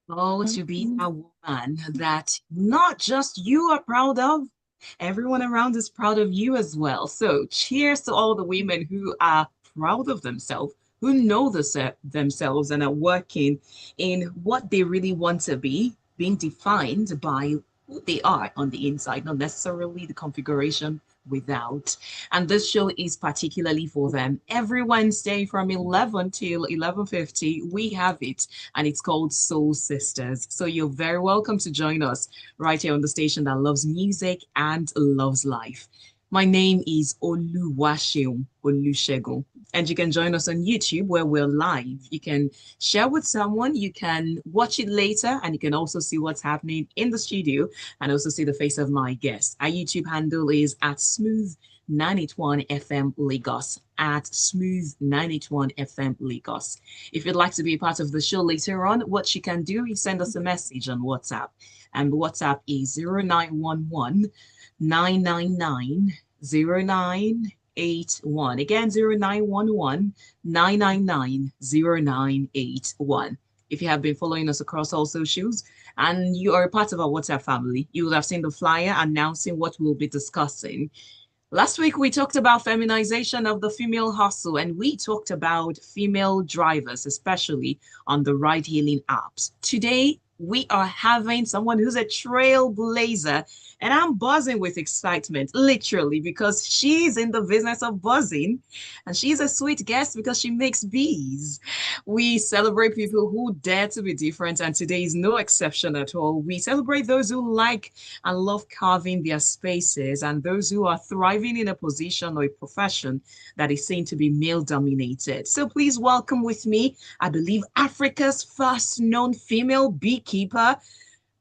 Oh, to be Mhm. a woman that not just you are proud of, everyone around is proud of you as well. So, cheers to all the women who are proud of themselves, who know themselves and are working in what they really want to be, being defined by who they are on the inside, not necessarily the configuration without. And this show is particularly for them. Every Wednesday from 11 till 11:50, we have it and it's called Soul Sisters. So you're very welcome to join us right here on the station that loves music and loves life. My name is Oluwaseun, and you can join us on YouTube where we're live. You can share with someone, you can watch it later, and you can also see what's happening in the studio and also see the face of my guest. Our YouTube handle is at Smooth 981 FM Lagos, at Smooth 981 FM Lagos. If you'd like to be a part of the show later on, what you can do is send us a message on WhatsApp. And WhatsApp is 0911 999 0981. Again, 0911 999 0981. If you have been following us across all socials and you are a part of our WhatsApp family, you will have seen the flyer announcing what we'll be discussing. Last week, we talked about feminization of the female hustle, and we talked about female drivers, especially on the ride hailing apps. Today, we are having someone who's a trailblazer, and I'm buzzing with excitement, literally, because she's in the business of buzzing, and she's a sweet guest because she makes bees. We celebrate people who dare to be different, and today is no exception at all. We celebrate those who like and love carving their spaces, and those who are thriving in a position or a profession that is seen to be male dominated. So please welcome with me, I believe, Africa's first known female beekeeper,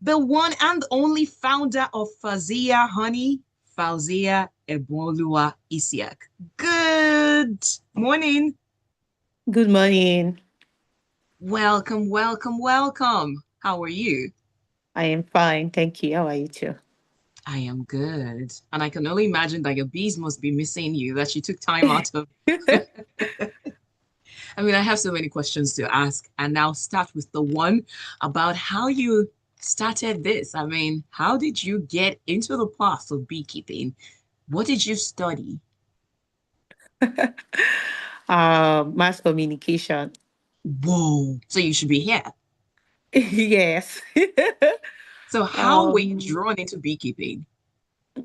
the one and only founder of Fauzziyah Honey, Fauzziyah Isiak. Good morning. Good morning. Welcome, welcome, welcome. How are you? I am fine. Thank you. How are you too? I am good. And I can only imagine that your bees must be missing you, that you took time out of. I mean, I have so many questions to ask. And now start with the one about how you started this. I mean, how did you get into the path of beekeeping? What did you study? Mass communication. Whoa. So you should be here. Yes. So how were you um, drawn into beekeeping?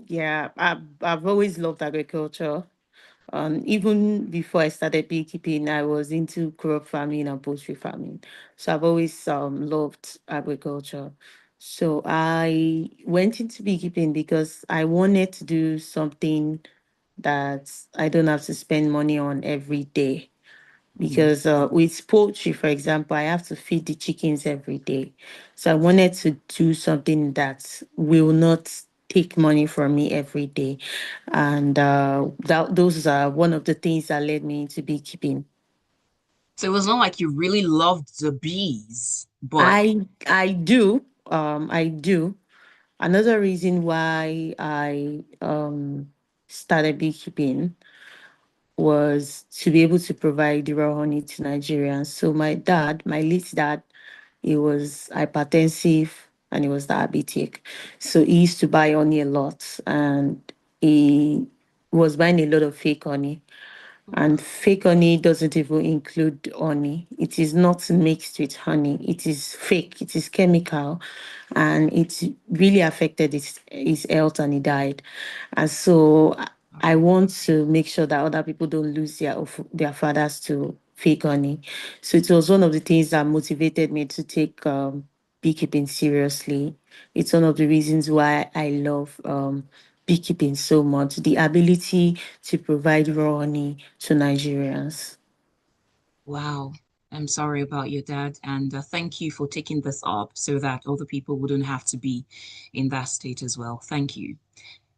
yeah, I've always loved agriculture. Even before I started beekeeping, I was into crop farming and poultry farming. So I've always loved agriculture. So I went into beekeeping because I wanted to do something that I don't have to spend money on every day. Mm. Because with poultry, for example, I have to feed the chickens every day. So I wanted to do something that will not take money from me every day. And those are one of the things that led me into beekeeping. So it was not like you really loved the bees, but I do. I do. Another reason why I started beekeeping was to be able to provide the raw honey to Nigerians. So my dad, my late dad, he was hypertensive and he was diabetic. So he used to buy honey a lot and he was buying a lot of fake honey. And fake honey doesn't even include honey. It is not mixed with honey. It is fake. It is chemical, and it really affected his health, and he died. And so I want to make sure that other people don't lose their fathers to fake honey. So it was one of the things that motivated me to take beekeeping seriously. It's one of the reasons why I love beekeeping so much. The ability to provide raw honey to Nigerians. wow. I'm sorry about your dad, and thank you for taking this up so that other people wouldn't have to be in that state as well. Thank you.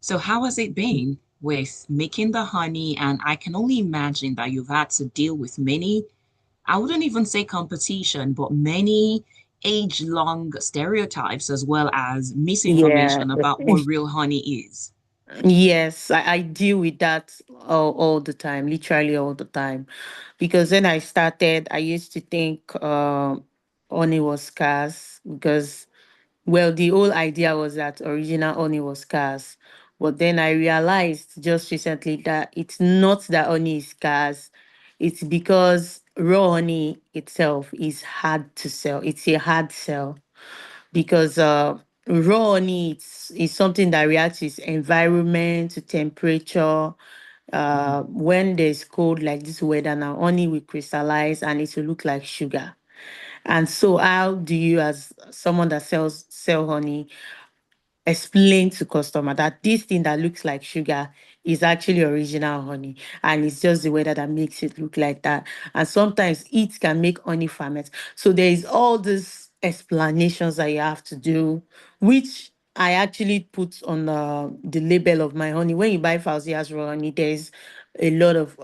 So, how has it been with making the honey? And I can only imagine that you've had to deal with many, I wouldn't even say competition, but many age-long stereotypes as well as Yeah. misinformation about what real honey is. Yes, I deal with that all the time, literally all the time. Because when I started, I used to think honey was scarce because, well, the whole idea was that original honey was scarce. But then I realized just recently that it's not that honey is scarce, it's because raw honey itself is hard to sell. It's a hard sell because raw honey is something that reacts to its environment, to temperature. When there's cold like this weather now, honey will crystallize and it will look like sugar. And so, how do you, as someone that sell honey, explain to customer that this thing that looks like sugar is actually original honey, and it's just the weather that makes it look like that? And sometimes heat can make honey ferment. So there is all these explanations that you have to do, which I actually put on the label of my honey. When you buy Fauzziyah's raw honey, there's a lot of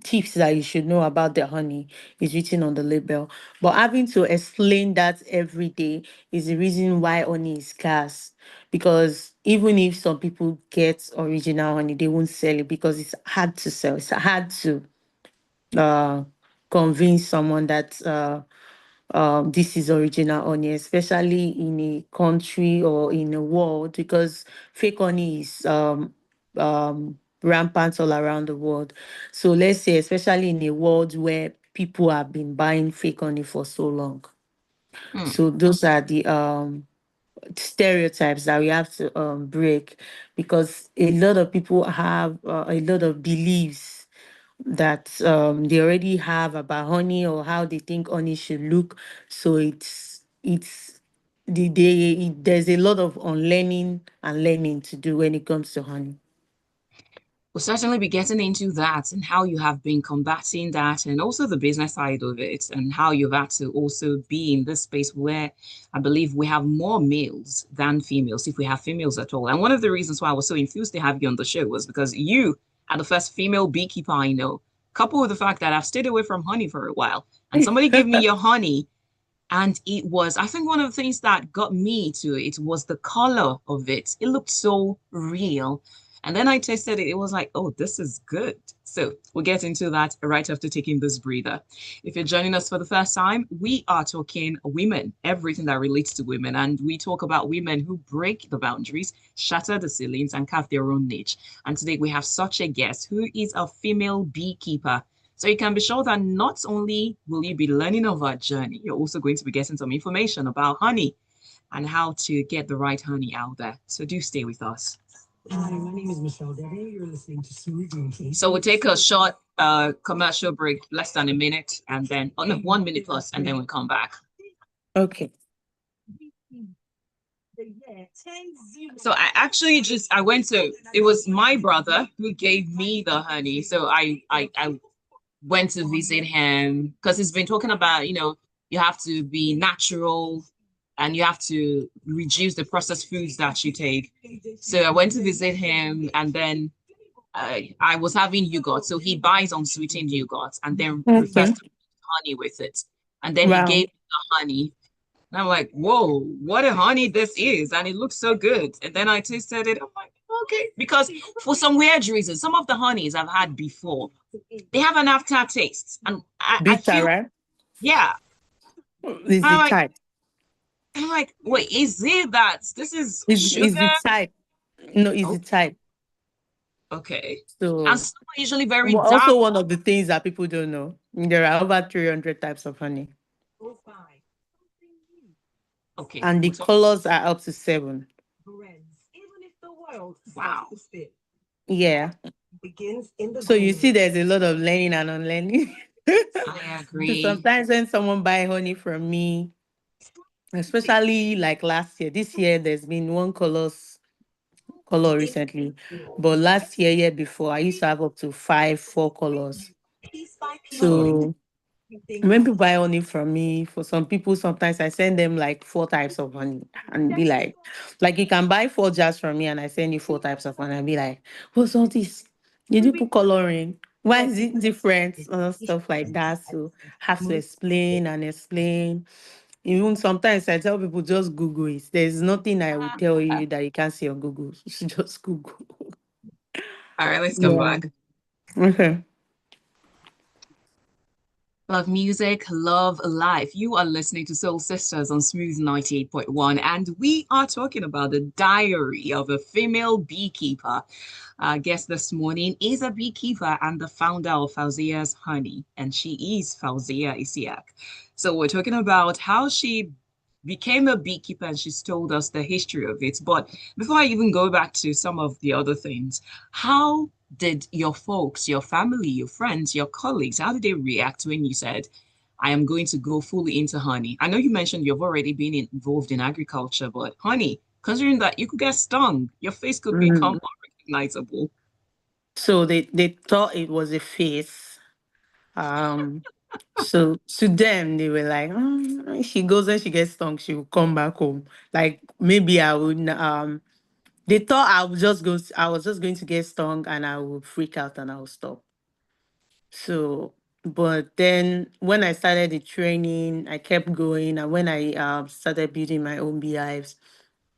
tips that you should know about the honey is written on the label. But having to explain that every day is the reason why honey is scarce. Because even if some people get original honey, they won't sell it because it's hard to sell. It's hard to uh, convince someone that this is original honey, especially in a country or in a world, because fake honey is rampant all around the world. So let's say, especially in a world where people have been buying fake honey for so long. Hmm. So those are the stereotypes that we have to break, because a lot of people have a lot of beliefs that they already have about honey or how they think honey should look. So it's there's a lot of unlearning and learning to do when it comes to honey. We'll certainly be getting into that and how you have been combating that, and also the business side of it, and how you've had to also be in this space where I believe we have more males than females, if we have females at all. And one of the reasons why I was so enthused to have you on the show was because you are the first female beekeeper I know, coupled with the fact that I've stayed away from honey for a while. And somebody gave me your honey, and it was, I think one of the things that got me to it was the color of it. It looked so real. And then I tasted it. It was like, oh, this is good. So we'll get into that right after taking this breather. If you're joining us for the first time, we are talking women, everything that relates to women. And we talk about women who break the boundaries, shatter the ceilings, and carve their own niche. And today we have such a guest who is a female beekeeper. So you can be sure that not only will you be learning of our journey, you're also going to be getting some information about honey and how to get the right honey out there. So do stay with us. Hi, my name is Michelle Debbie. You're listening to Smooth Green Tea. So we'll take a short commercial break, less than a minute, and then, oh no, 1 minute plus, and then we'll come back. Okay. So I actually just I went to it was my brother who gave me the honey. So I went to visit him because he's been talking about, you have to be natural and you have to reduce the processed foods that you take. So I went to visit him, and then I was having yogurt. So he buys unsweetened yogurt and then prefers Okay. to put honey with it. And then he Wow. gave me the honey. And I'm like, whoa, what a honey this is. And it looks so good. And then I tasted it. I'm like, okay. Because for some weird reason, some of the honeys I've had before, they have an aftertaste. And I Bitter, feel, right? yeah. Is the I'm like, type. I'm like, wait, is it that this is Is sugar? the type. No, is Oh, the type. okay. And So some are usually very dark. also one of the things that people don't know. There are over 300 types of honey. Okay. And the colors are up to seven. Wow. Yeah. So you see, there's a lot of learning and unlearning. I So agree. sometimes when someone buy honey from me, especially like last year, this year there's been one color recently, but last year before, I used to have up to four colors. Oh, So when people buy honey from me, for some people, sometimes I send them like four types of honey and be like you can buy four jars from me and I send you four types of honey and be like, what's all this? Did you put coloring? Why is it different? Stuff like that. So have to explain and explain. Even sometimes I tell people just Google it. There's nothing I will tell you that you can't see on Google. You should just Google. All right, let's come Yeah. back. Okay. Love music, love life. You are listening to Soul Sisters on Smooth 98.1, and we are talking about the diary of a female beekeeper. Our guest this morning is a beekeeper and the founder of Fauzziyah's Honey, and she is Fauzziyah Isiak. So we're talking about how she became a beekeeper and she's told us the history of it. But before I even go back to some of the other things, how did your folks, your family, your friends, your colleagues, how did they react when you said, I am going to go fully into honey? I know you mentioned you've already been involved in agriculture, but honey, considering that you could get stung, your face could become Mhm. unrecognizable. So they thought it was a face. Um, so to them, they were like, she goes and she gets stung, she will come back home. Like maybe I would they thought I was just going to get stung and I would freak out and I would stop. So but then when I started the training, I kept going. And when I started building my own beehives,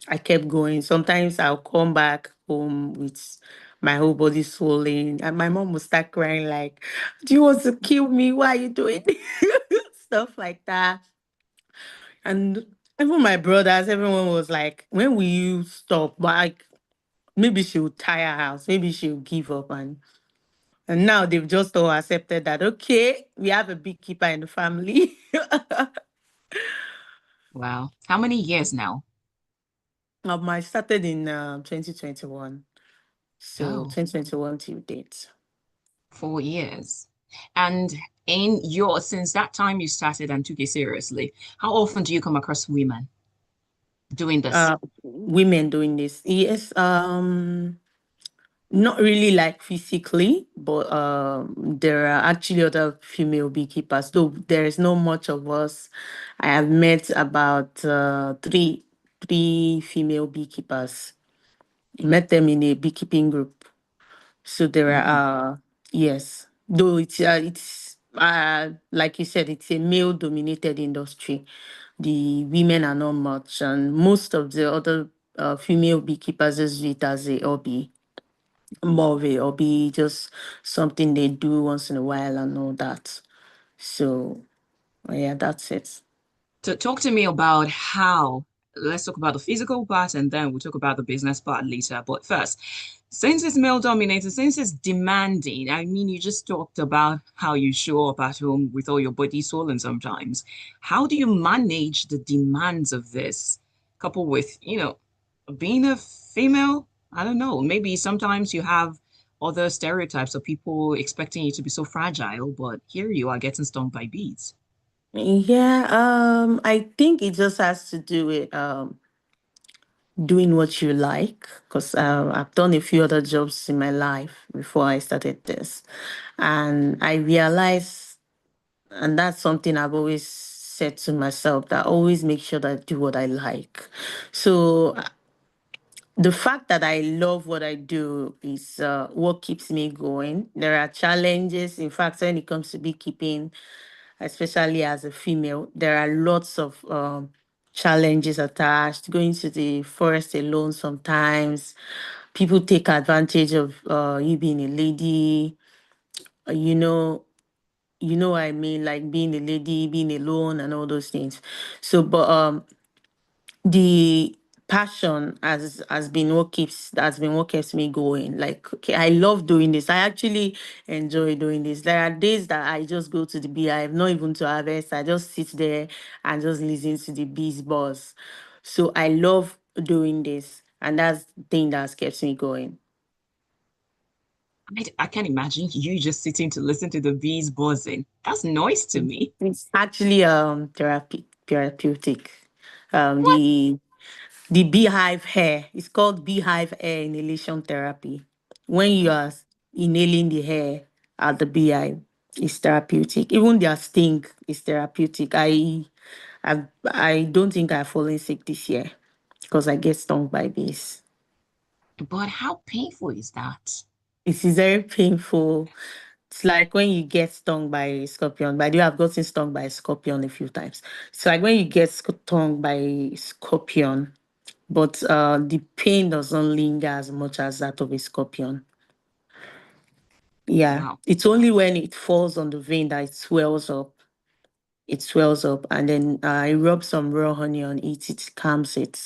I kept going. Sometimes I'll come back home with my whole body swollen, and my mom would start crying like, "Do you want to kill me? Why are you doing this?" Stuff like that. And even my brothers, everyone was like, "When will you stop?" But like, maybe she'll tire house, maybe she'll give up, and now they've just all accepted that. Okay, we have a beekeeper in the family. Wow. How many years now? I started in 2021. So Oh, 2021 till date. 4 years. And in your, since that time you started and took it seriously, how often do you come across women doing this? Women doing this. Yes, not really like physically, but there are actually other female beekeepers. Though there is not much of us. I have met about three female beekeepers. Met them in a beekeeping group. So there Mm. are yes, though it's like you said, it's a male dominated industry. The women are not much, and most of the other female beekeepers just do it as a hobby, more of a hobby, just something they do once in a while and all that. So yeah, that's it. So talk to me about how, let's talk about the physical part and then we'll talk about the business part later. But first, since it's male dominated, since it's demanding, I mean, you just talked about how you show up at home with all your body swollen sometimes. How do you manage the demands of this, coupled with, being a female? I don't know. Maybe sometimes you have other stereotypes of people expecting you to be so fragile, but here you are getting stung by bees. Yeah, I think it just has to do with doing what you like, because I've done a few other jobs in my life before I started this, and I realized, and that's something I've always said to myself, that always make sure that I do what I like. So the fact that I love what I do is what keeps me going. There are challenges. In fact, when it comes to beekeeping, especially as a female, there are lots of challenges attached. Going to the forest alone sometimes, people take advantage of you being a lady. uh, You know, you know what I mean, like being a lady, being alone, and all those things. So, but the passion has been what keeps me going. Like, okay, I love doing this. I actually enjoy doing this. There are days that I just go to the beehive, not even to harvest. I just sit there and just listen to the bees buzz. So I love doing this, and that's the thing that's kept me going. I can't imagine you just sitting to listen to the bees buzzing. That's noise to me. It's actually therapeutic. What? The beehive hair. It's called beehive hair inhalation therapy. When you are inhaling the hair at the beehive, it's therapeutic. Even their sting is therapeutic. I don't think I've fallen sick this year because I get stung by bees. But how painful is that? It is very painful. It's like when you get stung by a scorpion. By the way, I've gotten stung by a scorpion a few times. It's like when you get stung by a scorpion, but the pain doesn't linger as much as that of a scorpion. Yeah, Wow. it's only when it falls on the vein that it swells up. It swells up, and then I rub some raw honey on it. It calms it.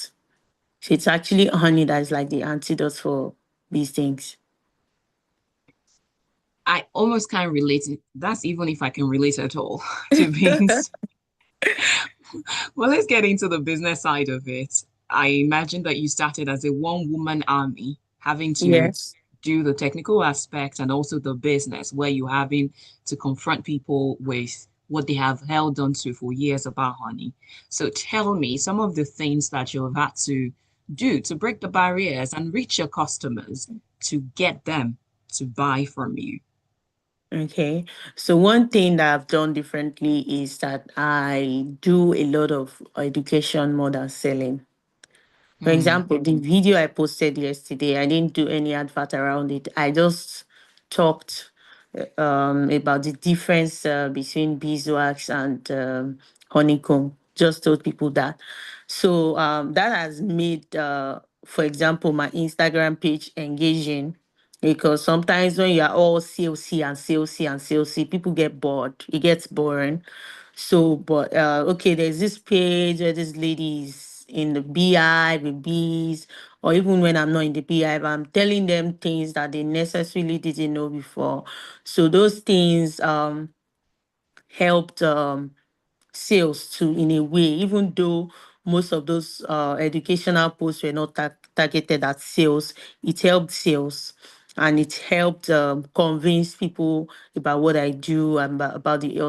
So it's actually honey that is like the antidote for these things. I almost can't relate it. That's even if I can relate at all to beans. Well, let's get into the business side of it. I imagine that you started as a one-woman army, having to Yes. do the technical aspect and also the business, where you're having to confront people with what they have held on to for years about honey. So tell me some of the things that you've had to do to break the barriers and reach your customers to get them to buy from you. Okay. So one thing that I've done differently is that I do a lot of education more than selling. For Hmm. example, the video I posted yesterday, I didn't do any advert around it. I just talked about the difference between beeswax and honeycomb. Just told people that. So that has made, for example, my Instagram page engaging, because sometimes when you are all salesy and salesy and salesy, people get bored. It gets boring. So, but okay, there's this page where this lady is in the beehive with bees, or even when I'm not in the beehive, I'm telling them things that they necessarily didn't know before. So those things helped sales too in a way, even though most of those educational posts were not targeted at sales. It helped sales, and it helped convince people about what I do and about the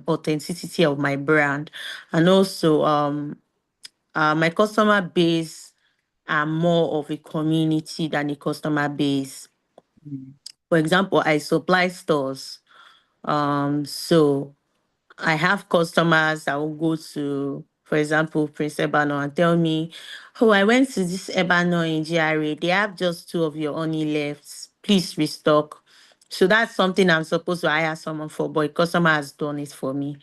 authenticity of my brand. And also my customer base are more of a community than a customer base. Hmm. For example, I supply stores. So I have customers that will go to, for example, Prince Ebano and tell me, "Oh, I went to this Ebano in GRA. They have just two of your honey left. Please restock." So that's something I'm supposed to hire someone for, but a customer has done it for me.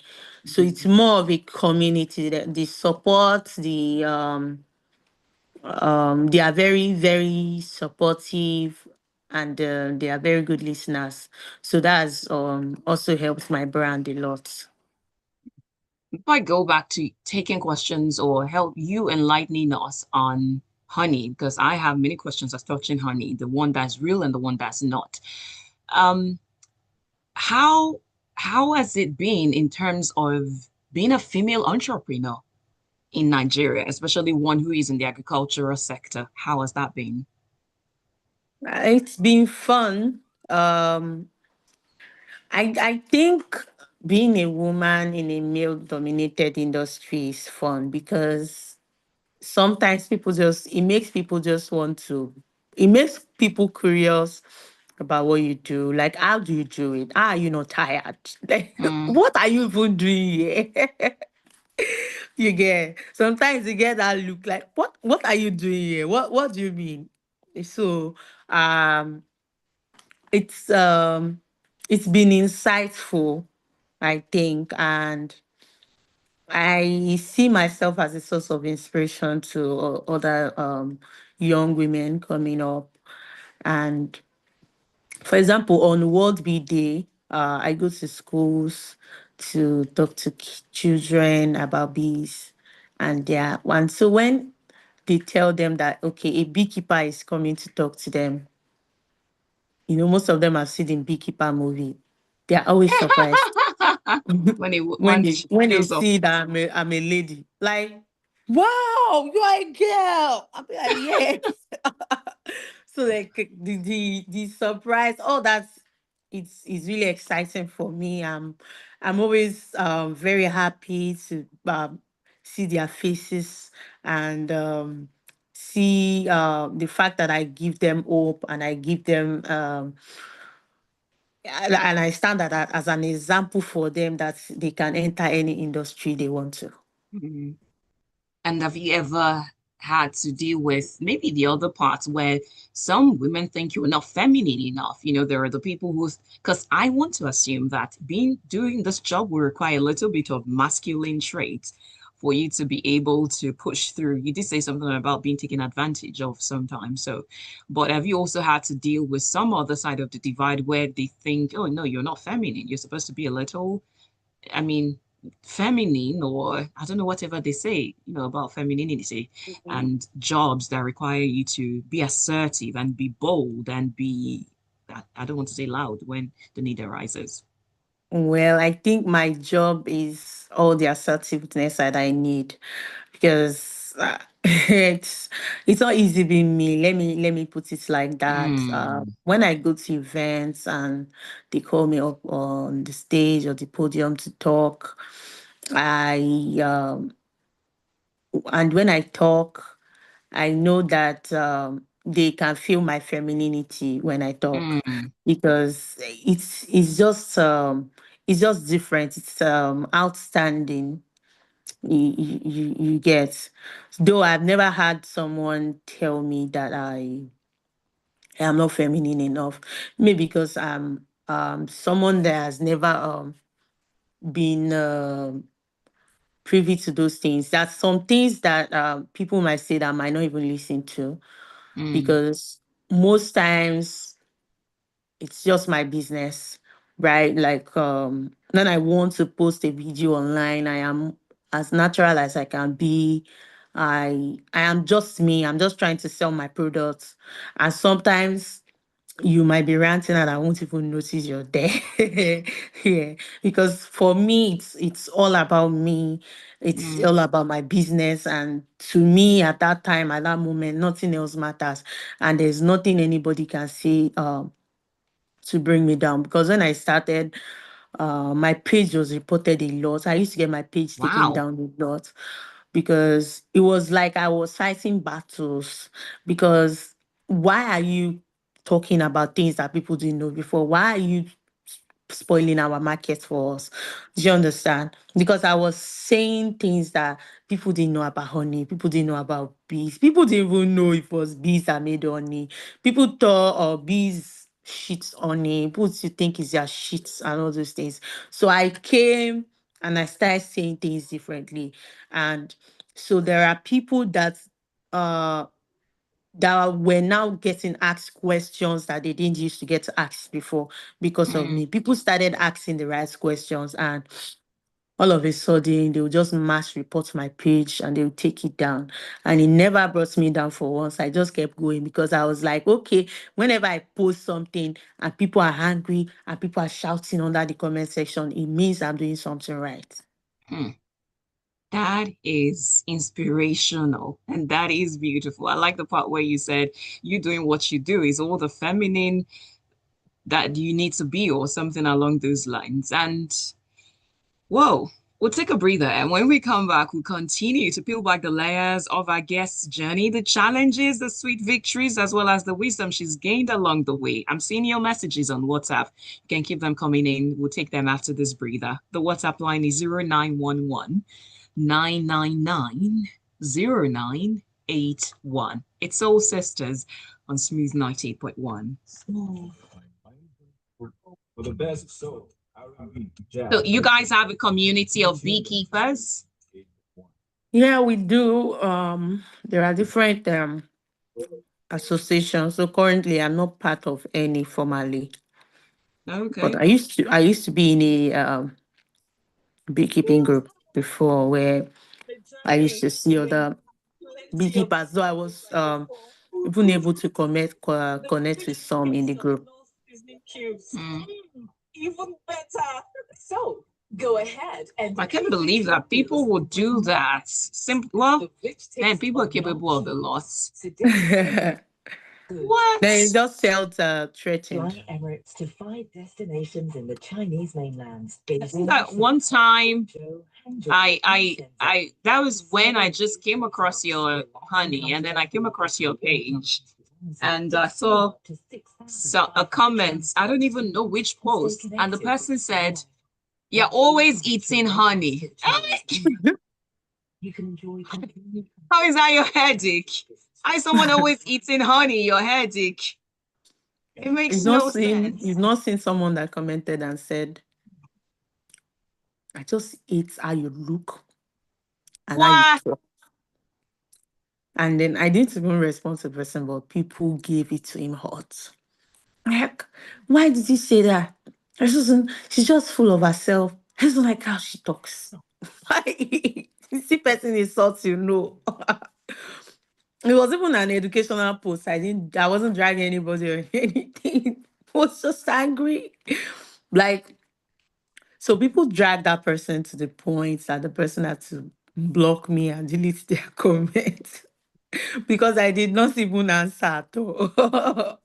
So it's Hmm. more of a community that the support, they are very, very supportive, and they are very good listeners. So that's also helps my brand a lot. If I go back to taking questions or help you enlightening us on honey, because I have many questions as touching honey, the one that's real and the one that's not. Um, how how has it been in terms of being a female entrepreneur in Nigeria, especially one who is in the agricultural sector? How has that been? It's been fun. I think being a woman in a male dominated industry is fun, because sometimes people just it makes people just want to it makes people curious about what you do. Like, how do you do it? How are you not tired? Like, Mm, what are you even doing here? You get sometimes you get that look like, what are you doing here? What do you mean? So um it's um it's been insightful, I think, and I see myself as a source of inspiration to other young women coming up. And for example, on World Bee Day, I go to schools to talk to children about bees and their one. So when they tell them that, okay, a beekeeper is coming to talk to them, most of them have seen the Beekeeper movie. They are always surprised when it when one they shows up. see that I'm a lady. Like, wow, you are a girl. I'm like, yes. So like the surprise, oh, that's it's really exciting for me. I'm always very happy to see their faces, and see the fact that I give them hope, and I give them and I stand as an example for them, that they can enter any industry they want to. Mm. And have you ever had to deal with maybe the other parts where some women think you're not feminine enough. There are the people who, because I want to assume that doing this job will require a little bit of masculine traits for you to be able to push through. You did say something about being taken advantage of sometimes. So, but have you also had to deal with some other side of the divide where they think, oh, no, you're not feminine. You're supposed to be a little, I mean, feminine, or I don't know, whatever they say, about femininity Mhm. and jobs that require you to be assertive and be bold and be, I don't want to say loud when the need arises. Well, I think my job is all the assertiveness that I need because it's not easy being me. Let me put it like that. Mm, When I go to events and they call me up on the stage or the podium to talk, I and when I talk, I know that they can feel my femininity when I talk mm, because it's just different. It's outstanding. You get. Though I've never had someone tell me that I am not feminine enough. Maybe because I'm someone that has never been privy to those things. That's some things that people might say that I might not even listen to mm, because most times it's just my business, right? Like when I want to post a video online, I am as natural as I can be. I am just me. I'm just trying to sell my products. And sometimes you might be ranting and I won't even notice you're there. Yeah. Because for me it's all about me. It's mm, all about my business. And to me at that time, at that moment, nothing else matters. And there's nothing anybody can say to bring me down. Because when I started, my page was reported a lot. I used to get my page taken wow. down a lot because it was like I was fighting battles. Because why are you talking about things that people didn't know before? Why are you spoiling our market for us? Do you understand? Because I was saying things that people didn't know about honey, people didn't know about bees, people didn't even know it was bees that made honey. People thought bees shits honey, people used to think it's their shits and all those things. So I came and I started saying things differently. And so there are people uh that were now getting asked questions that they didn't used to get asked before because of Mm, me. People started asking the right questions, and all of a sudden they will just mass report my page and they will take it down. And it never brought me down for once. I just kept going because I was like, okay, whenever I post something and people are angry and people are shouting under the comment section, it means I'm doing something right. hmm. That is inspirational and that is beautiful. I like the part where you said you doing what you do is all the feminine that you need to be, or something along those lines. And whoa, we'll take a breather. And when we come back, we'll continue to peel back the layers of our guest's journey, the challenges, the sweet victories, as well as the wisdom she's gained along the way. I'm seeing your messages on WhatsApp. You can keep them coming in. We'll take them after this breather. The WhatsApp line is 0911 999 0981. It's Soul Sisters on Smooth 98.1. For the best soul. So you guys have a community of beekeepers? Yeah, we do. There are different associations. So currently, I'm not part of any formally, but Okay. I used to be in a beekeeping group before where I used to see other beekeepers. Though I was even able to connect with some in the group. Mm. Even better. So go ahead and I can't believe that people would do that. Well, man, people are capable of a lot. Then it What? just felt threatened. Fly Emirates to 5 destinations in the Chinese mainland. I think that one time that was when I just came across your honey, and then I came across your page, and I saw a comment. I don't even know which post, and the person said, "You're always eating honey." How is that your headache? How is someone always eating honey, your headache? It makes no You've sense. not seen someone that commented and said, I just hate how you look and how you What? talk. And then I didn't even respond to the person, but people gave it to him hot. Like, why did you say that? She's just full of herself. I just don't like how she talks. Why? You see person insults you, no. It was even an educational post. I wasn't dragging anybody or anything. I was just angry. Like, so people dragged that person to the point that the person had to block me and delete their comments because I did not even answer at all.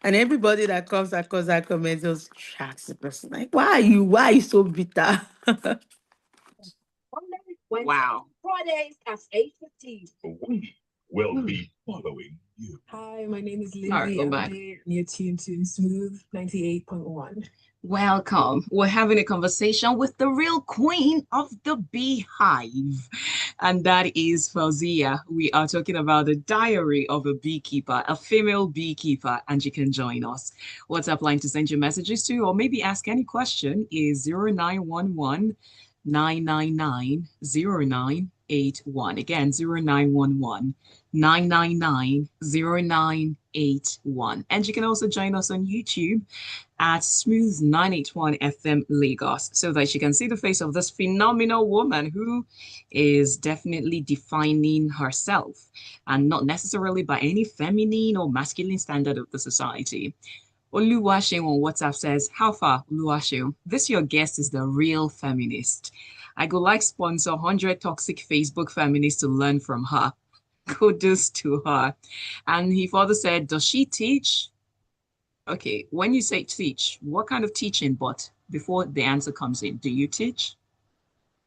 And everybody that comes across that comment just tracks the person. Like, why are you so bitter? Wow. We will be following you. Hi, my name is All right, Lindsay. go I'm back. here near Tune to Smooth 98.1. Welcome. We're having a conversation with the real queen of the beehive, and that is Fauzziyah. We are talking about the diary of a beekeeper, a female beekeeper, and you can join us. WhatsApp line to send your messages to, or maybe ask any question, is 0911 999 0981. Again, 0911 999 0981. And you can also join us on YouTube at Smooth 981 FM Lagos so that you can see the face of this phenomenal woman who is definitely defining herself and not necessarily by any feminine or masculine standard of the society. Oluwaseun on WhatsApp says, how far, Oluwaseun? This your guest is the real feminist. I go like sponsor 100 toxic Facebook feminists to learn from her. Kudos to her. And he further said, does she teach? Okay, when you say teach, what kind of teaching? But before the answer comes in, do you teach?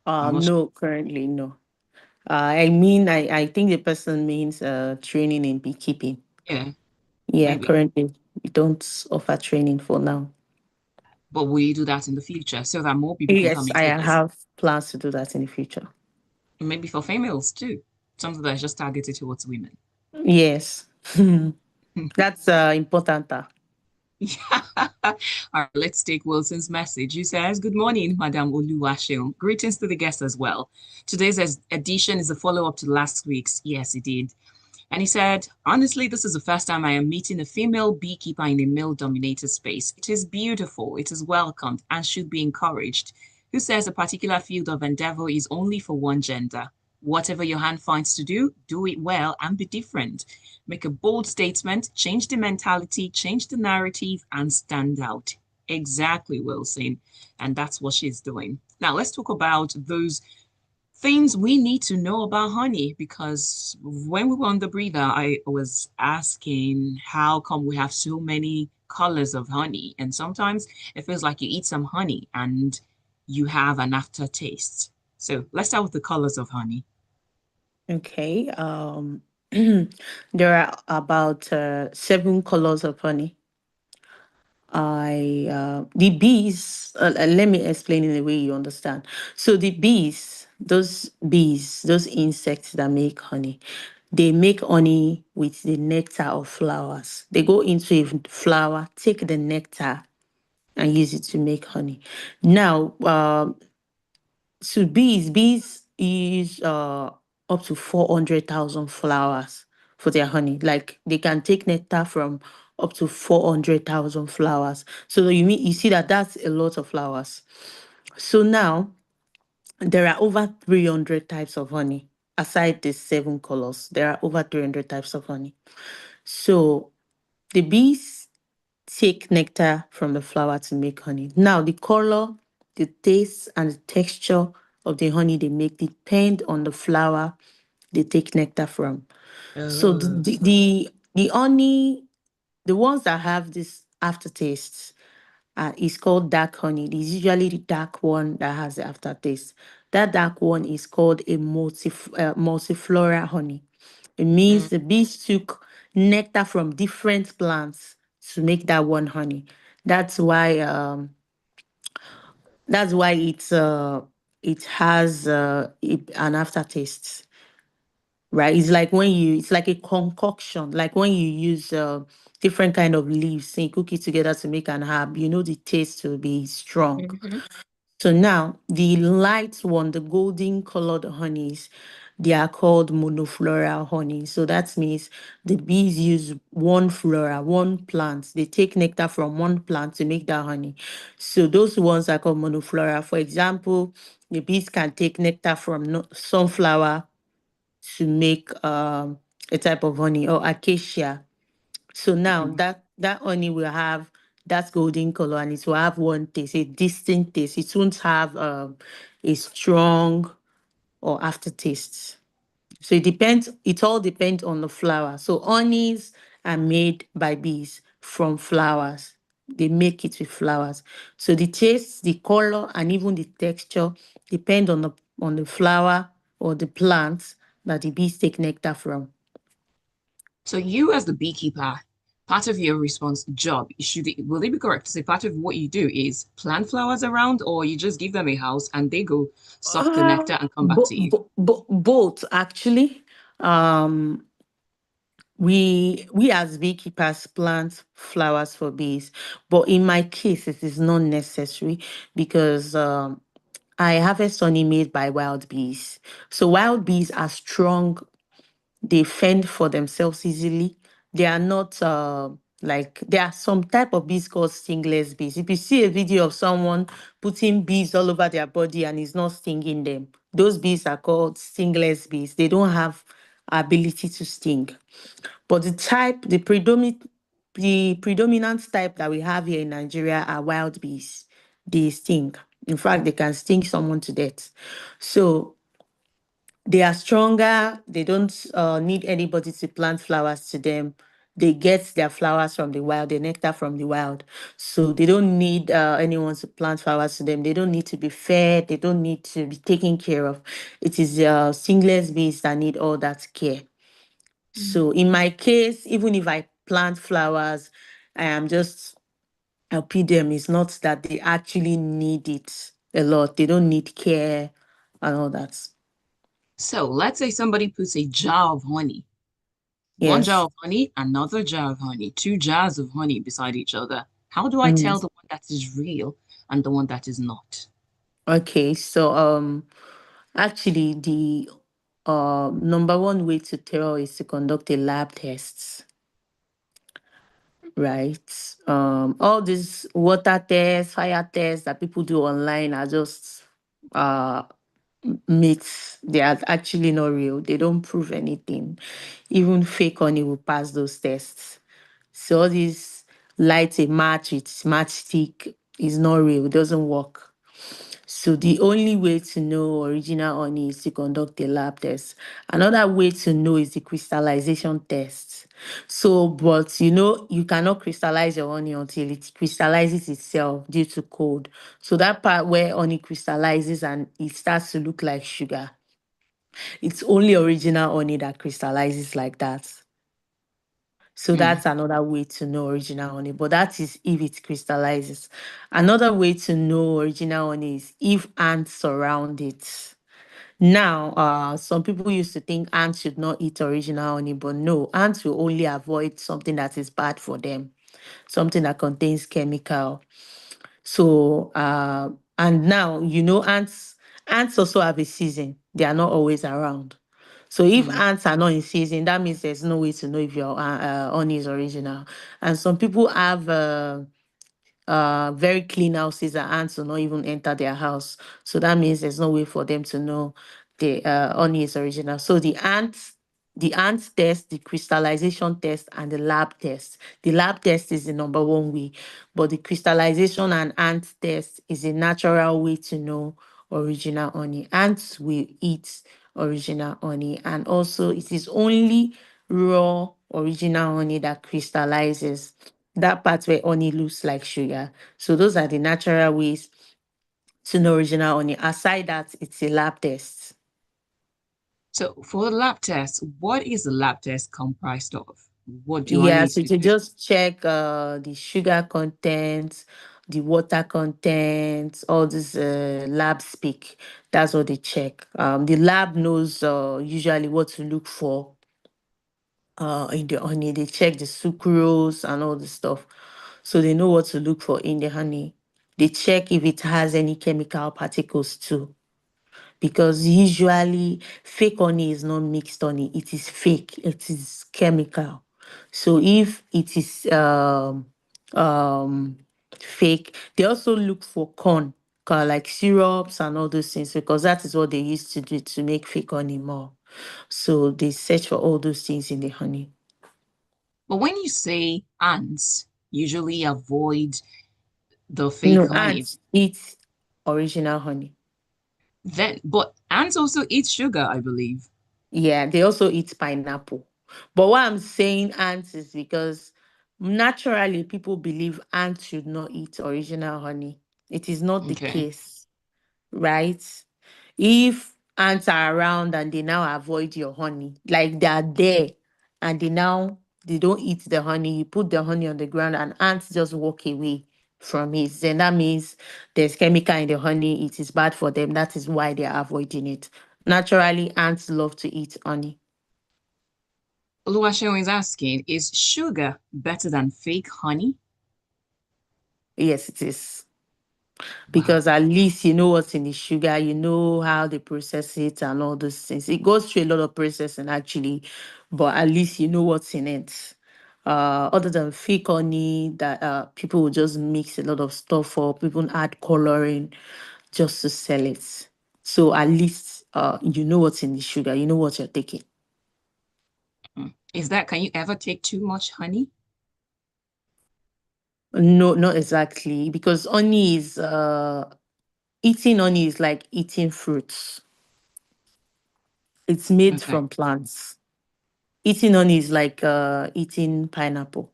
I'm not sure. No, currently, no. I think the person means training in beekeeping. Yeah, Yeah, maybe. currently, we don't offer training for now. But will you do that in the future so that more people can come Yes, and I take this? have plans to do that in the future. Maybe for females too. Something that's just targeted towards women. Yes, that's important. Yeah. All right, let's take Wilson's message. He says, good morning, Madam Oluwaseun. Greetings to the guests as well. Today's edition is a follow-up to last week's. Yes, it did. And he said, honestly, this is the first time I am meeting a female beekeeper in a male-dominated space. It is beautiful, it is welcomed, and should be encouraged. Who says a particular field of endeavor is only for one gender? Whatever your hand finds to do it well and be different. Make a bold statement, change the mentality, change the narrative, and stand out. Exactly, Wilson. And that's what she's doing. Now, let's talk about those things we need to know about honey, because when we were on the breather, I was asking how come we have so many colors of honey, and sometimes it feels like you eat some honey and you have an aftertaste. So let's start with the colors of honey. Okay. There are about 7 colors of honey. The bees. Let me explain in a way you understand. So the bees, those insects that make honey, they make honey with the nectar of flowers. They go into a flower, take the nectar, and use it to make honey. Now, so bees use up to 400,000 flowers for their honey. Like they can take nectar from up to 400,000 flowers. So you see that that's a lot of flowers. So now there are over 300 types of honey. Aside the 7 colors, there are over 300 types of honey. So the bees take nectar from the flower to make honey. Now, the color, the taste, and the texture of the honey they make depend on the flower they take nectar from. So Oh. the honey, the ones that have this aftertaste, is called dark honey. It is usually the dark one that has the aftertaste. That dark one is called a multiflora honey. It Mm. means the bees took nectar from different plants to make that one honey. That's why um that's why it has an aftertaste, right? It's like when you, it's like a concoction, like when you use different kind of leaves and you cook it together to make an herb, you know the taste will be strong. Mm-hmm. So now the light one, the golden colored honeys, they are called monofloral honey. So that means the bees use one flora, one plant. They take nectar from one plant to make that honey. So those ones are called monoflora. For example, the bees can take nectar from sunflower to make a type of honey, or acacia. So now Mm. that honey will have that golden color, and it will have one taste, a distinct taste. It won't have a strong or aftertaste. So it depends. It all depends on the flower. So honeys are made by bees from flowers. They make it with flowers. So the taste, the color, and even the texture depend on the flower or the plant that the bees take nectar from. So you as the beekeeper, part of your response job, will it be correct to say part of what you do is plant flowers around, or you just give them a house and they go suck the nectar and come back to you? Both actually. Um, we as beekeepers plant flowers for bees, but in my case, it is not necessary because I harvest honey made by wild bees. So wild bees are strong, they fend for themselves easily. They are not like, there are some type of bees called stingless bees. If you see a video of someone putting bees all over their body and is not stinging them, those bees are called stingless bees. They don't have ability to sting. But the predominant type that we have here in Nigeria are wild bees. They sting. In fact, they can sting someone to death. So they are stronger. They don't need anybody to plant flowers to them. They get their flowers from the wild, the nectar from the wild. So they don't need anyone to plant flowers to them. They don't need to be fed. They don't need to be taken care of. It is stingless bees that need all that care. Mm. So in my case, even if I plant flowers, I am just helping them. It's not that they actually need it a lot. They don't need care and all that. So let's say somebody puts a jar of honey, one jar Yes. of honey, another jar of honey, two jars of honey beside each other. How do I Mm. tell the one that is real and the one that is not? Okay. So actually the number one way to tell is to conduct a lab test, right? All these water tests, fire tests that people do online are just uh myths. They are actually not real. They don't prove anything. Even fake honey will pass those tests. So all this light a match with matchstick is not real. It doesn't work. So the only way to know original honey is to conduct a lab test. Another way to know is the crystallization test. So, but you cannot crystallize your honey until it crystallizes itself due to cold. So that part where honey crystallizes and it starts to look like sugar, it's only original honey that crystallizes like that. So Mm. that's another way to know original honey, but that is if it crystallizes. Another way to know original honey is if ants surround it. Now, some people used to think ants should not eat original honey, but no, ants will only avoid something that is bad for them, something that contains chemical. So, and now, ants also have a season. They are not always around. So if Mm. ants are not in season, that means there's no way to know if your honey is original. And some people have very clean houses and ants will not even enter their house. So that means there's no way for them to know the honey is original. So the ants test, the crystallization test, and the lab test. The lab test is the number one way, but the crystallization and ant test is a natural way to know original honey. Ants will eat original honey, and also it is only raw original honey that crystallizes, that part where honey looks like sugar. So those are the natural ways to know original honey. Aside that, it's a lab test. So for the lab test, what is the lab test comprised of? What do I Yeah, need so to to do? just check the sugar content, the water content, all this lab speak. That's what they check. The lab knows usually what to look for in the honey. They check the sucrose and all the stuff. So they know what to look for in the honey. They check if it has any chemical particles too. Because usually fake honey is not mixed honey, it is fake, it is chemical. So if it is um fake, they also look for corn, like syrups and all those things, because that is what they used to do to make fake honey more. So they search for all those things in the honey. But when you say ants usually avoid the fake No, honey, ants eat original honey. then but ants also eat sugar, I believe. Yeah, they also eat pineapple. But what I'm saying ants is because naturally people believe ants should not eat original honey. It is not the Okay. case, right? If ants are around and they now avoid your honey, like they are there and they don't eat the honey, you put the honey on the ground and ants just walk away from it, then that means there's chemical in the honey, it is bad for them. That is why they are avoiding it. Naturally, ants love to eat honey. Oluwaseun is asking, is sugar better than fake honey? Yes, it is. Wow. Because at least you know what's in the sugar, you know how they process it and all those things. It goes through a lot of processing actually, but at least you know what's in it. Other than fake honey that people will just mix a lot of stuff up, people add coloring just to sell it. So at least you know what's in the sugar, you know what you're taking. Is that, can you ever take too much honey? No, not exactly, because honey is eating honey is like eating fruits. It's made Okay. from plants. Eating honey is like eating pineapple.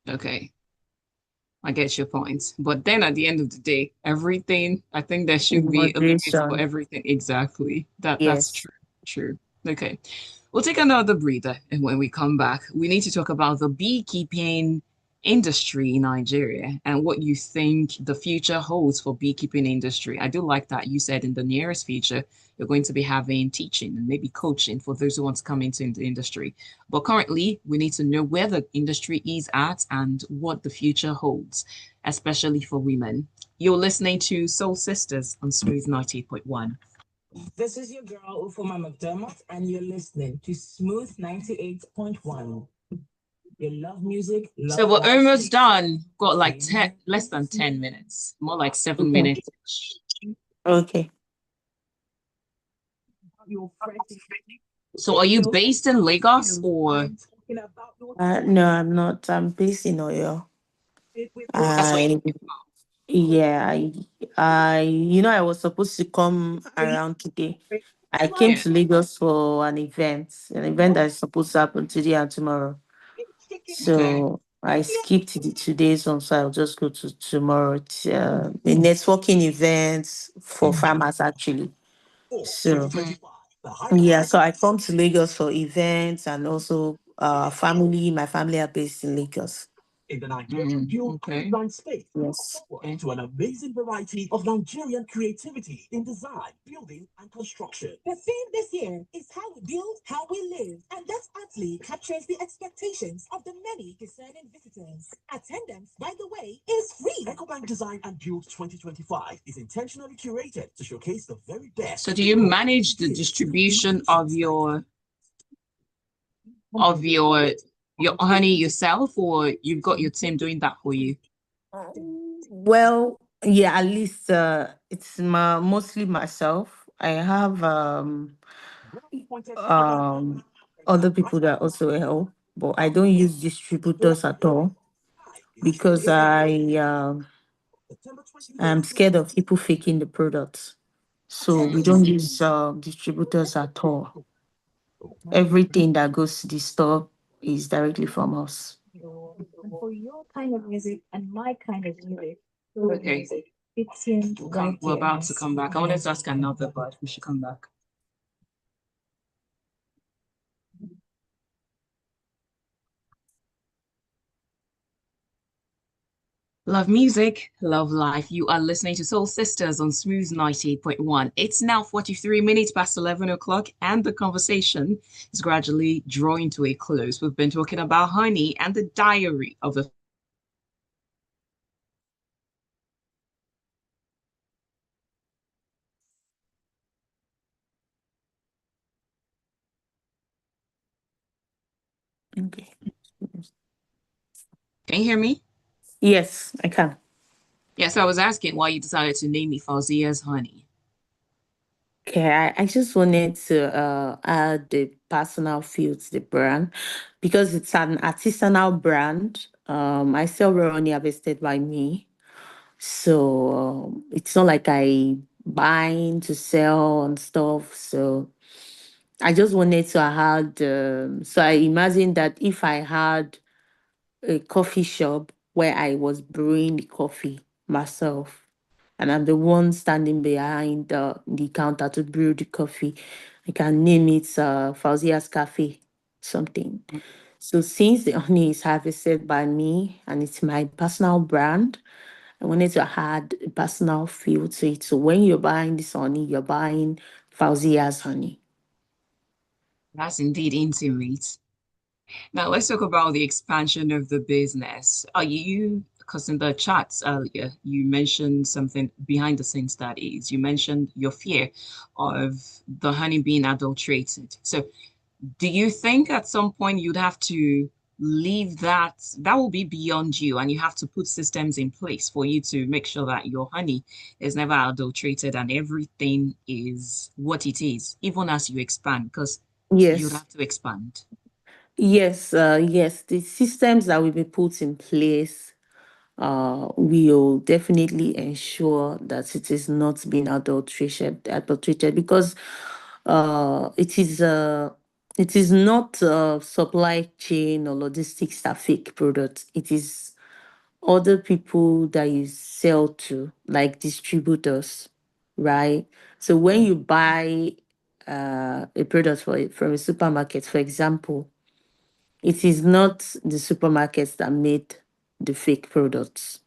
Okay. I get your point. But then at the end of the day, everything, I think there In should be a limit for moderation. everything. Exactly. That's Yes. true. True. Okay. We'll take another breather. And when we come back, we need to talk about the beekeeping industry in Nigeria and what you think the future holds for beekeeping industry. I do like that you said in the nearest future, you're going to be having teaching and maybe coaching for those who want to come into the industry. But currently, we need to know where the industry is at and what the future holds, especially for women. You're listening to Soul Sisters on Smooth 98.1. This is your girl, Ufoma McDermott, and you're listening to Smooth 98.1. You love music, So love we're almost vibes. done. Got like 10, less than 10 minutes, more like 7 minutes. Okay. So are you based in Lagos or? No, I'm not. I'm based in Oyo. That's what. I Yeah, I was supposed to come around today. I came Yeah. to Lagos for an event that's supposed to happen today and tomorrow. Okay. So I skipped the 2 days on, so I'll just go to tomorrow. It's a networking event for farmers actually. So yeah, so I come to Lagos for events and also my family are based in Lagos. In the Nigerian build Okay. and design space, Yes. into an amazing variety of Nigerian creativity in design, building, and construction. The theme this year is how we build, how we live, and that aptly captures the expectations of the many discerning visitors. Attendance, by the way, is free. EcoBank Design and Build 2025 is intentionally curated to showcase the very best. So do you manage the distribution of your your honey yourself, or you've got your team doing that for you? Well, yeah, at least it's mostly myself. I have um other people that also help, but I don't use distributors at all because I'm scared of people faking the products. So we don't use distributors at all. Everything that goes to the store is directly from us. And for your kind of music and my kind of music, Okay. music, it's in right We're here. about to come back. I wanted to ask another, but we should come back. Love music, love life. You are listening to Soul Sisters on Smooth 98.1. It's now 43 minutes past 11 o'clock, and the conversation is gradually drawing to a close. We've been talking about honey and the diary of a Okay. Can you hear me? Yes, I can. Yes, I was asking why you decided to name me Fauzziyah's honey. Okay, I just wanted to add the personal feel to the brand because it's an artisanal brand. I sell raw honey harvested by me. So it's not like I buying to sell and stuff. So I just wanted to add, so I imagine that if I had a coffee shop where I was brewing the coffee myself, and I'm the one standing behind the counter to brew the coffee. I can name it Fauzia's Cafe, something. So since the honey is harvested by me and it's my personal brand, I wanted to add a personal feel to it. So when you're buying this honey, you're buying Fauzia's honey. That's indeed intimate. Now let's talk about the expansion of the business. Are you, because in the chats earlier, you mentioned something behind the scenes that is, you mentioned your fear of the honey being adulterated. So do you think at some point you'd have to leave that? That will be beyond you, and you have to put systems in place for you to make sure that your honey is never adulterated and everything is what it is, even as you expand, because you'd Yes. have to expand. Yes. The systems that will be put in place will definitely ensure that it is not being adulterated because it is not supply chain or logistics that fake products. It is other people that you sell to, like distributors, right? So when you buy a product from a supermarket, for example, it is not the supermarkets that made the fake products,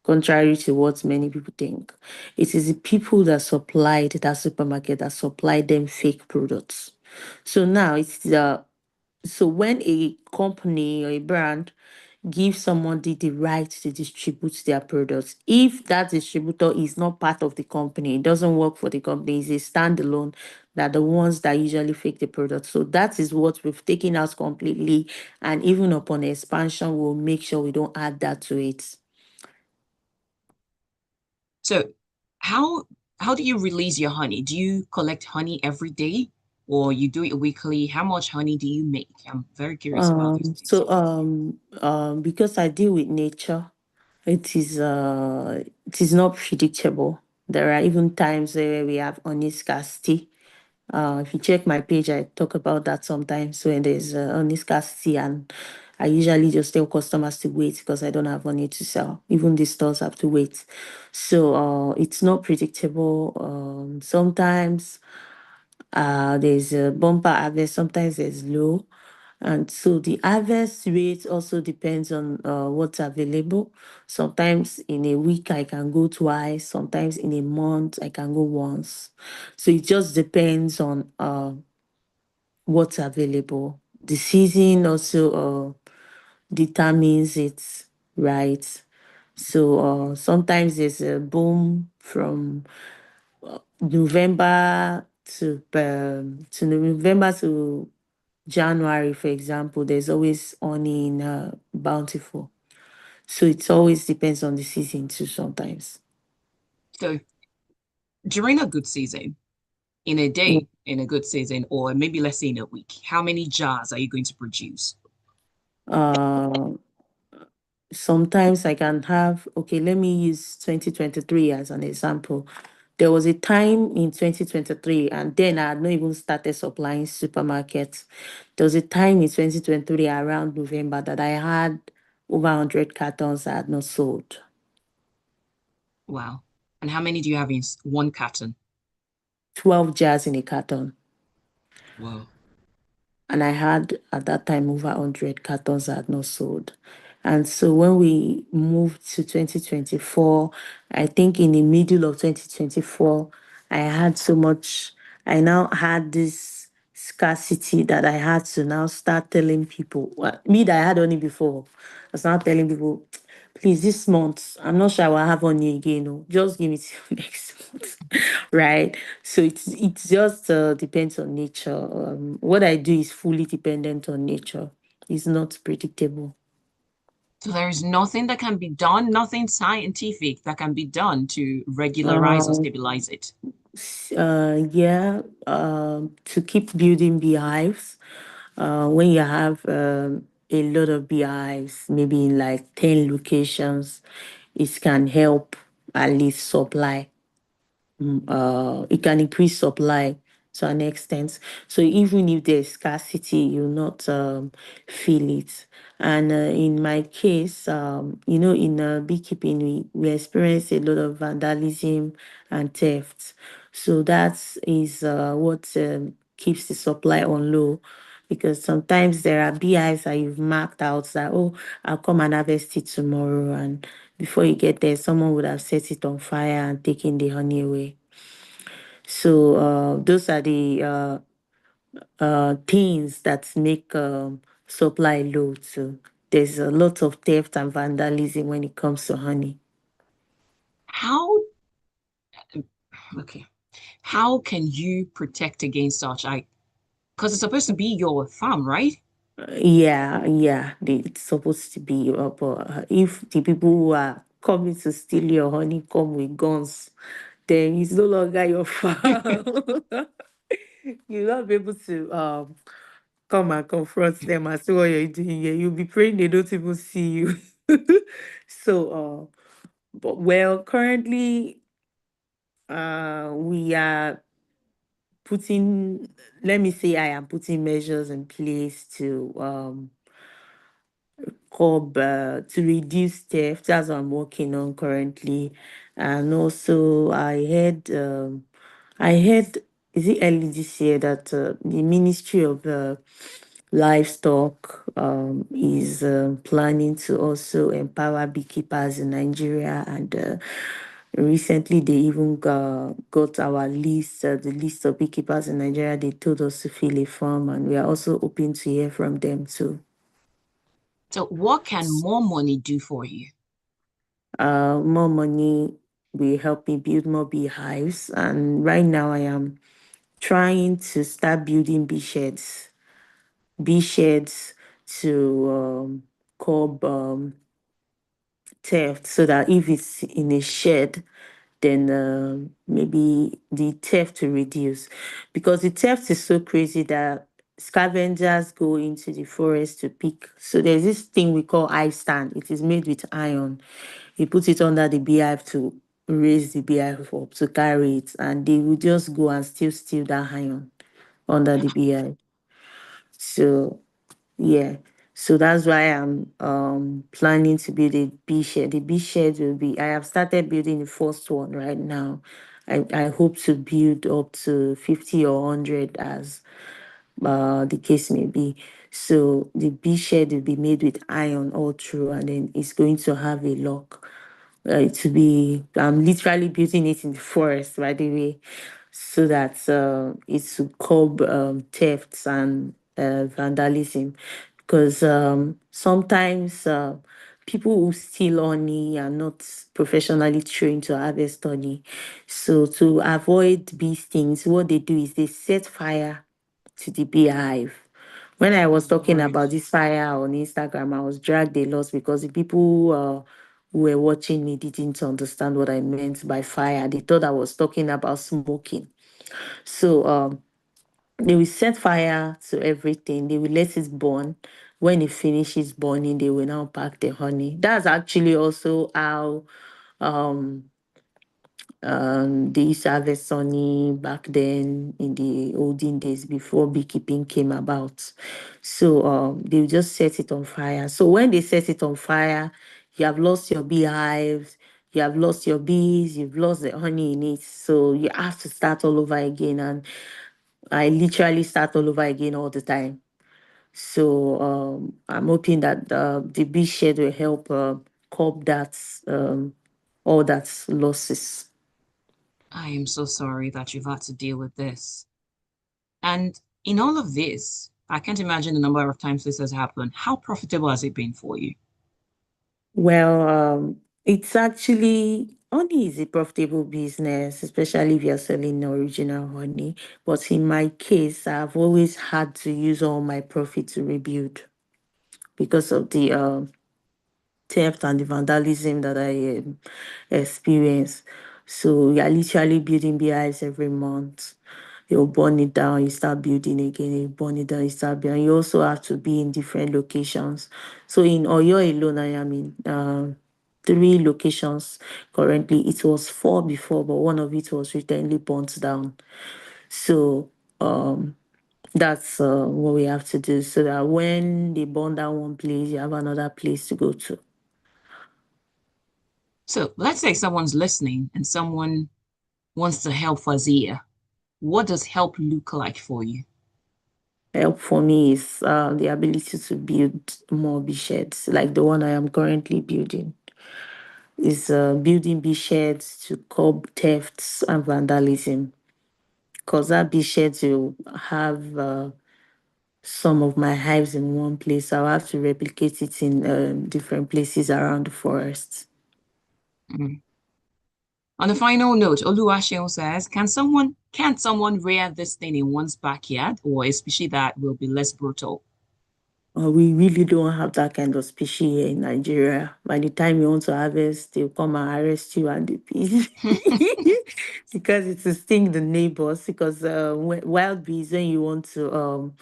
contrary to what many people think. It is the people that supplied that supermarket that supplied them fake products. So now it's the so when a company or a brand gives somebody the right to distribute their products, if that distributor is not part of the company, it doesn't work for the company, it's a standalone, that the ones that usually fake the product. So that is what we've taken out completely. And even upon expansion, we'll make sure we don't add that to it. So how how do you release your honey? Do you collect honey every day or you do it weekly? How much honey do you make? I'm very curious about these things. Because I deal with nature, it is not predictable. There are even times where we have honey scarcity. If you check my page, I talk about that sometimes when there's honey scarcity, and I usually just tell customers to wait because I don't have money to sell. Even the stores have to wait. So it's not predictable. Sometimes there's a bumper harvest, sometimes there's low. And so the harvest rate also depends on what's available. Sometimes in a week I can go twice, sometimes in a month I can go once. So it just depends on what's available. The season also determines it, right? So sometimes there's a boom from November to January, for example. There's always honey in Bountiful. So it always depends on the season too sometimes. So during a good season, in a Mm. day, in a good season, or maybe let's say in a week, how many jars are you going to produce? Uh, Sometimes I can have, okay, let me use 2023 as an example. There was a time in 2023, and then I had not even started supplying supermarkets. There was a time in 2023 around November that I had over 100 cartons I had not sold. Wow. And how many do you have in one carton? 12 jars in a carton. Wow. And I had at that time over 100 cartons I had not sold. And so when we moved to 2024, I think in the middle of 2024, I had so much, I now had this scarcity that I had to now start telling people, well, me that I had honey before, I was now telling people, please, this month, I'm not sure I will have honey again. No, just give it till next month. Right. So it's just depends on nature. What I do is fully dependent on nature. It's not predictable. So there is nothing that can be done, nothing scientific that can be done to regularize or Um, stabilize it. yeah, to keep building beehives. When you have a lot of beehives, maybe in like 10 locations, it can help at least supply. It can increase supply to an extent. So even if there's scarcity, you'll not feel it. And in my case, in beekeeping, we experience a lot of vandalism and theft. So that is what keeps the supply on low. Because sometimes there are beehives that you've marked out that, oh, I'll come and harvest it tomorrow. And before you get there, someone would have set it on fire and taken the honey away. So those are the things that make supply low. So there's a lot of theft and vandalism when it comes to honey. How, okay, how can you protect against such? Because it's supposed to be your farm, right? Yeah, it's supposed to be. But if the people who are coming to steal your honey come with guns, then it's no longer your farm. You'll not be able to come and confront them and see what you're doing here. You'll be praying they don't even see you. So, but well, currently, we are putting, let me say, I am putting measures in place to to reduce theft. That's what I'm working on currently. And also, I heard, is it early this year that the Ministry of Livestock is planning to also empower beekeepers in Nigeria. And recently, they even got our list, the list of beekeepers in Nigeria. They told us to fill a form, and we are also hoping to hear from them too. So what can more money do for you? More money will help me build more beehives. And right now, I am trying to start building bee sheds to curb theft, so that if it's in a shed, then maybe the theft to reduce. Because the theft is so crazy that scavengers go into the forest to pick. So there's this thing we call hive stand. It is made with iron. You put it under the beehive to raise the beehive up to carry it, and they will just go and still steal that iron under the beehive. So yeah. So that's why I'm planning to build a bee shed. The bee shed will be, I have started building the first one right now. I hope to build up to 50 or 100 as the case may be. So the bee shed will be made with iron all through, and then it's going to have a lock. To be, I'm literally building it in the forest, by the way, so that it will curb thefts and vandalism. Because sometimes people who steal honey are not professionally trained to harvest honey. So to avoid these things, what they do is they set fire to the beehive. When I was talking Lord. about this fire on Instagram, I was dragged a lot because the people who were watching me didn't understand what I meant by fire. They thought I was talking about smoking. So they will set fire to everything. They will let it burn. When it finishes burning, they will now pack the honey. That's actually also how um they used to harvest honey back then in the olden days before beekeeping came about. So they will just set it on fire. So when they set it on fire, you have lost your beehives, you have lost your bees, you've lost the honey in it. So you have to start all over again. And I literally start all over again all the time. So I'm hoping that the bee shed will help curb that all that losses. I am so sorry that you've had to deal with this. And in all of this, I can't imagine the number of times this has happened. How profitable has it been for you? Well, it's actually honey is a profitable business, especially if you're selling original honey. But in my case, I've always had to use all my profit to rebuild because of the theft and the vandalism that I experience. So we are literally building beehives every month. You'll burn it down, you start building again, you burn it down, you start building. You also have to be in different locations. So in Oyo alone, I am in 3 locations currently. It was 4 before, but one of it was recently burnt down. So that's what we have to do so that when they burn down one place, you have another place to go to. So let's say someone's listening and someone wants to help Fauzziyah. What does help look like for you? Help for me is the ability to build more bee sheds, like the one I am currently building. Is building bee sheds to curb thefts and vandalism. Because that bee sheds will have some of my hives in one place. I'll have to replicate it in different places around the forest. Mm. On a final note, Oluwaseun says, can someone rear this thing in one's backyard, or a species that will be less brutal? We really don't have that kind of species here in Nigeria. By the time you want to harvest, they'll come and arrest you and the bees. Because it's to sting the neighbors. Because wild bees, when you want to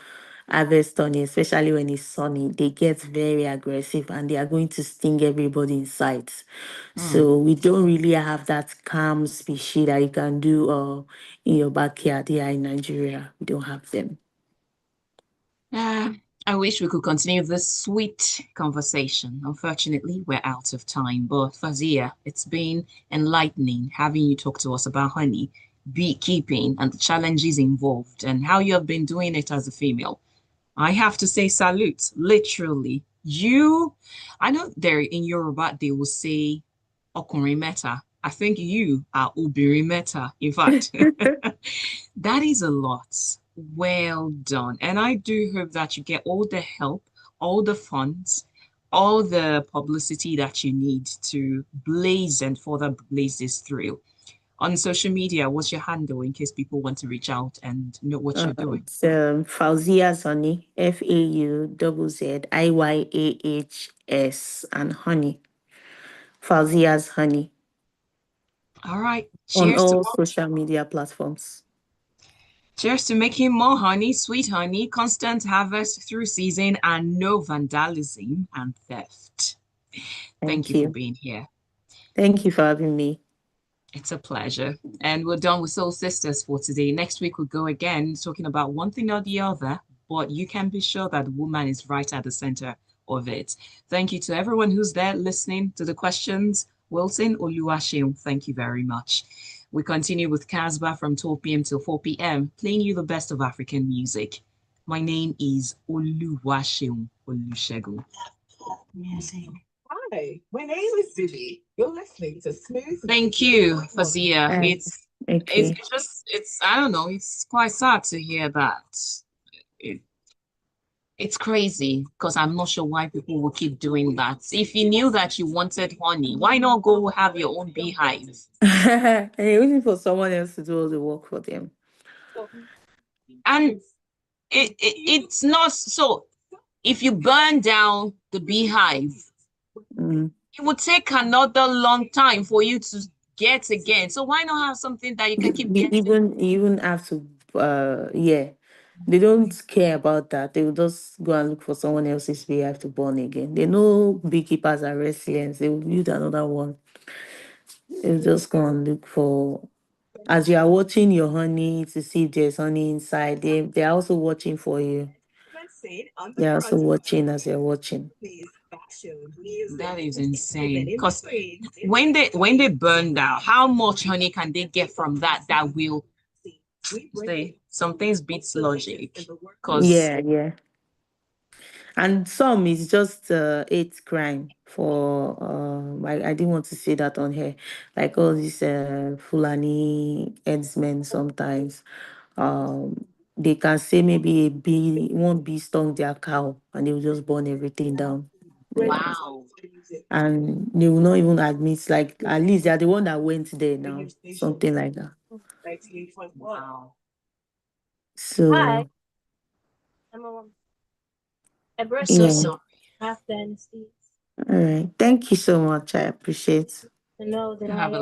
harvest honey, especially when it's sunny, they get very aggressive and they are going to sting everybody in sight. Mm. So we don't really have that calm species that you can do in your backyard here in Nigeria. We don't have them. Ah, I wish we could continue this sweet conversation. Unfortunately, we're out of time. But Fauzziyah, it's been enlightening having you talk to us about honey, beekeeping, and the challenges involved, and how you have been doing it as a female. I have to say salute, literally. I know there in Yoruba, they will say ọkùnrin mẹ́ta. I think you are obìnrin mẹ́ta. In fact, that is a lot. Well done. And I do hope that you get all the help, all the funds, all the publicity that you need to blaze and further blaze this through. On social media, what's your handle in case people want to reach out and know what you're doing? It's Fauzziyah's honey, FAUZZIYAHS, and honey. Fauzziyah's honey All right. on Cheers to all social media platforms. Cheers to making more honey, sweet honey, constant harvest through season, and no vandalism and theft. Thank Thank you for you. being here. Thank you for having me. It's a pleasure. And we're done with Soul Sisters for today. Next week, we'll go again talking about one thing or the other, but you can be sure that the woman is right at the center of it. Thank you to everyone who's there listening to the questions. Wilson Oluwaseun, thank you very much. We continue with Casbah from 12 p.m. till 4 p.m., playing you the best of African music. My name is Oluwaseun Olusegun. Music. Hi, my name is Vivi. You're listening to Smooth. Thank you, Fauzziyah. Okay. It's I don't know, it's quite sad to hear that. It's crazy because I'm not sure why people will keep doing that. If you knew that you wanted honey, why not go have your own beehive? And you're waiting for someone else to do all the work for them. And it's not so. If you burn down the beehive, it would take another long time for you to get again. So why not have something that you can keep getting? Even have to yeah. They don't care about that. They will just go and look for someone else's beehive to burn again. They know beekeepers are resilient. They will build another one. They'll just go and look for. As you are watching your honey to see if there's honey inside, they're also watching for you. They're also watching as you're watching. That is insane. Because when they burn down, how much honey can they get from that will say some things beats logic? Because yeah. And some is just hate crime for I didn't want to say that on here. Like all these Fulani headsmen sometimes. They can say maybe one bee stung their cow and they will just burn everything down. Yeah. Wow. And they will not even admit, like at least they are the one that went there now. Something like that. Wow. So We're so yeah. sorry. All right. Thank you so much. I appreciate. Have a